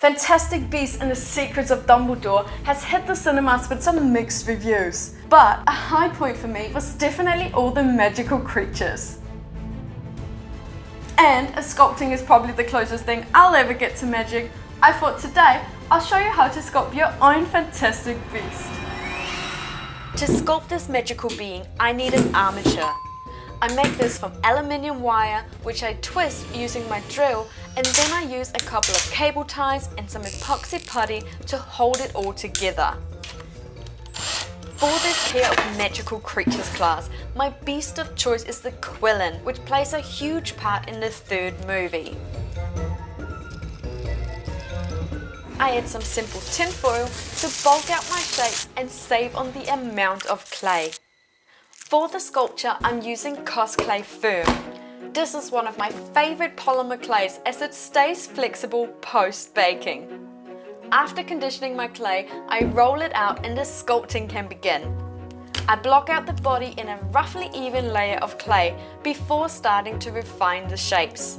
Fantastic Beasts and the Secrets of Dumbledore has hit the cinemas with some mixed reviews, but a high point for me was definitely all the magical creatures. And as sculpting is probably the closest thing I'll ever get to magic, I thought today I'll show you how to sculpt your own fantastic beast. To sculpt this magical being, I need an armature. I make this from aluminium wire, which I twist using my drill, and then I use a couple of cable ties and some epoxy putty to hold it all together. For this pair of magical creatures class, my beast of choice is the Qilin, which plays a huge part in the third movie. I add some simple tin foil to bulk out my shapes and save on the amount of clay. For the sculpture, I'm using CosClay Firm. This is one of my favorite polymer clays as it stays flexible post-baking. After conditioning my clay, I roll it out and the sculpting can begin. I block out the body in a roughly even layer of clay before starting to refine the shapes.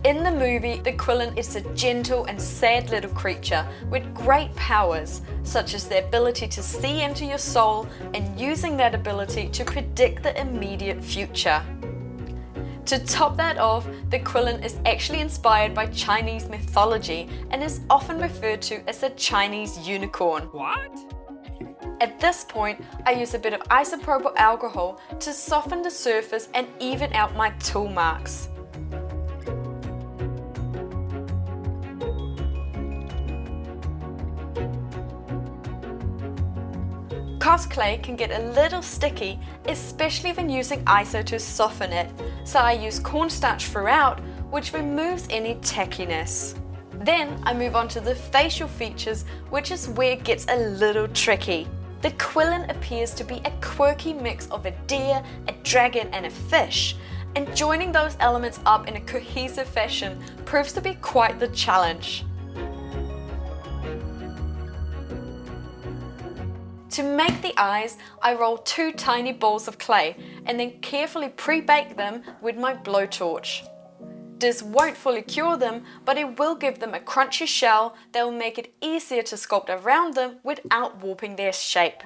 In the movie, the Qilin is a gentle and sad little creature with great powers, such as the ability to see into your soul and using that ability to predict the immediate future. To top that off, the Qilin is actually inspired by Chinese mythology and is often referred to as a Chinese unicorn. What? At this point, I use a bit of isopropyl alcohol to soften the surface and even out my tool marks. CosClay can get a little sticky, especially when using iso to soften it, so I use cornstarch throughout, which removes any tackiness. Then I move on to the facial features, which is where it gets a little tricky. The Qilin appears to be a quirky mix of a deer, a dragon and a fish, and joining those elements up in a cohesive fashion proves to be quite the challenge. To make the eyes, I roll 2 tiny balls of clay and then carefully pre-bake them with my blowtorch. This won't fully cure them, but it will give them a crunchy shell that will make it easier to sculpt around them without warping their shape.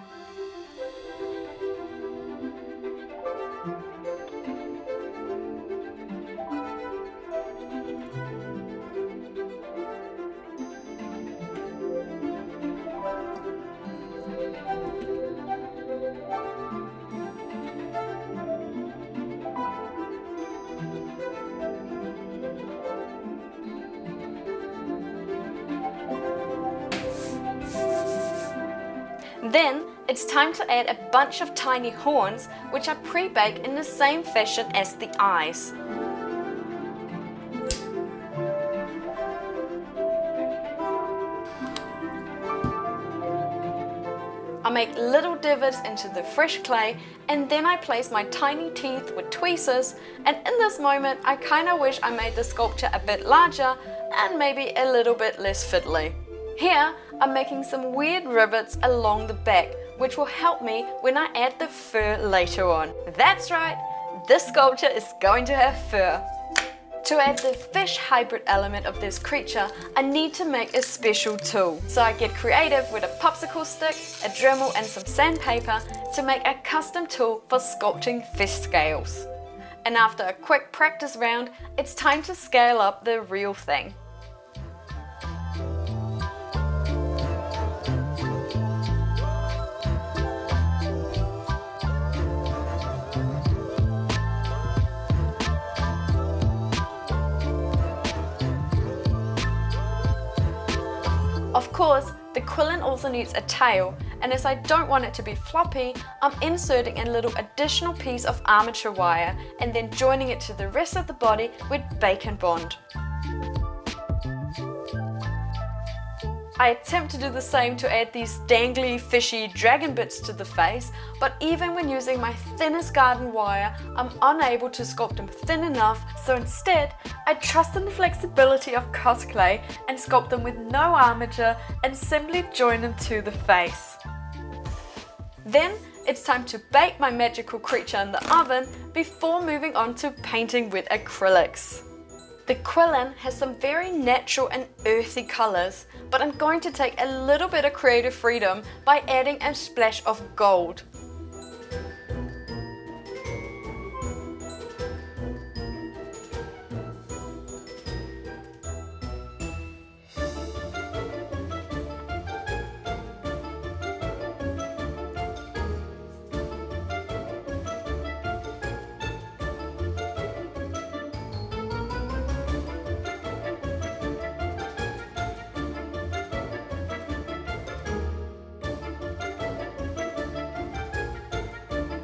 Then it's time to add a bunch of tiny horns, which I pre-bake in the same fashion as the eyes. I make little divots into the fresh clay and then I place my tiny teeth with tweezers, and in this moment I kinda wish I made the sculpture a bit larger and maybe a little bit less fiddly. Here, I'm making some weird rivets along the back, which will help me when I add the fur later on. That's right, this sculpture is going to have fur. To add the fish hybrid element of this creature, I need to make a special tool. So I get creative with a popsicle stick, a Dremel and some sandpaper to make a custom tool for sculpting fish scales. And after a quick practice round, it's time to scale up the real thing. Of course, the Qilin also needs a tail, and as I don't want it to be floppy, I'm inserting a little additional piece of armature wire and then joining it to the rest of the body with bacon bond. I attempt to do the same to add these dangly, fishy dragon bits to the face, but even when using my thinnest garden wire, I'm unable to sculpt them thin enough, so instead, I trust in the flexibility of CosClay and sculpt them with no armature and simply join them to the face. Then, it's time to bake my magical creature in the oven before moving on to painting with acrylics. The Qilin has some very natural and earthy colours, but I'm going to take a little bit of creative freedom by adding a splash of gold.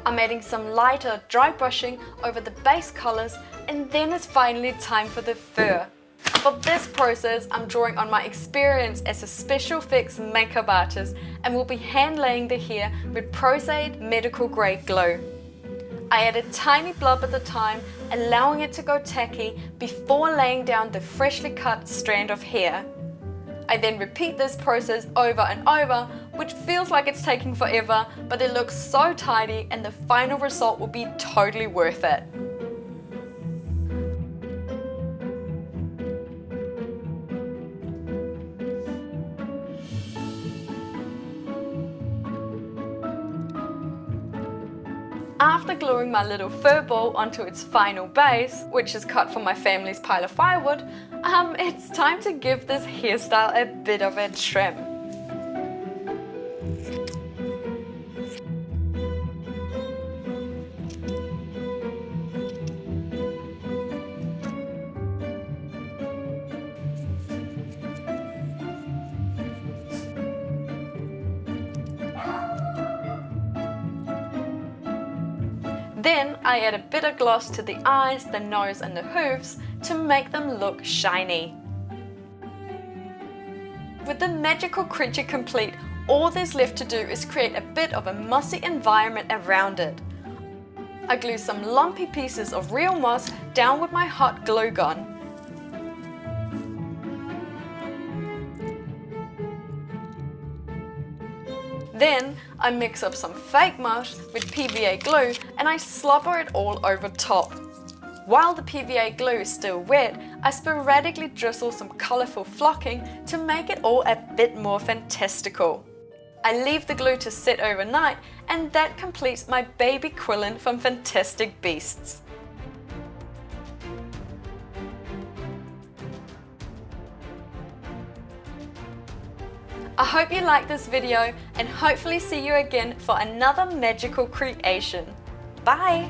I'm adding some lighter dry brushing over the base colours, and then it's finally time for the fur. For this process, I'm drawing on my experience as a special effects makeup artist and will be hand laying the hair with Pros-Aide medical grade glue. I add a tiny blob at the time, allowing it to go tacky before laying down the freshly cut strand of hair. I then repeat this process over and over, which feels like it's taking forever, but it looks so tidy and the final result will be totally worth it. After gluing my little fur ball onto its final base, which is cut from my family's pile of firewood, it's time to give this hairstyle a bit of a trim. Then I add a bit of gloss to the eyes, the nose and the hooves to make them look shiny. With the magical creature complete, all there's left to do is create a bit of a mossy environment around it. I glue some lumpy pieces of real moss down with my hot glue gun. Then I mix up some fake moss with PVA glue and I slobber it all over top. While the PVA glue is still wet, I sporadically drizzle some colourful flocking to make it all a bit more fantastical. I leave the glue to set overnight, and that completes my baby Qilin from Fantastic Beasts. I hope you liked this video and hopefully see you again for another magical creation. Bye!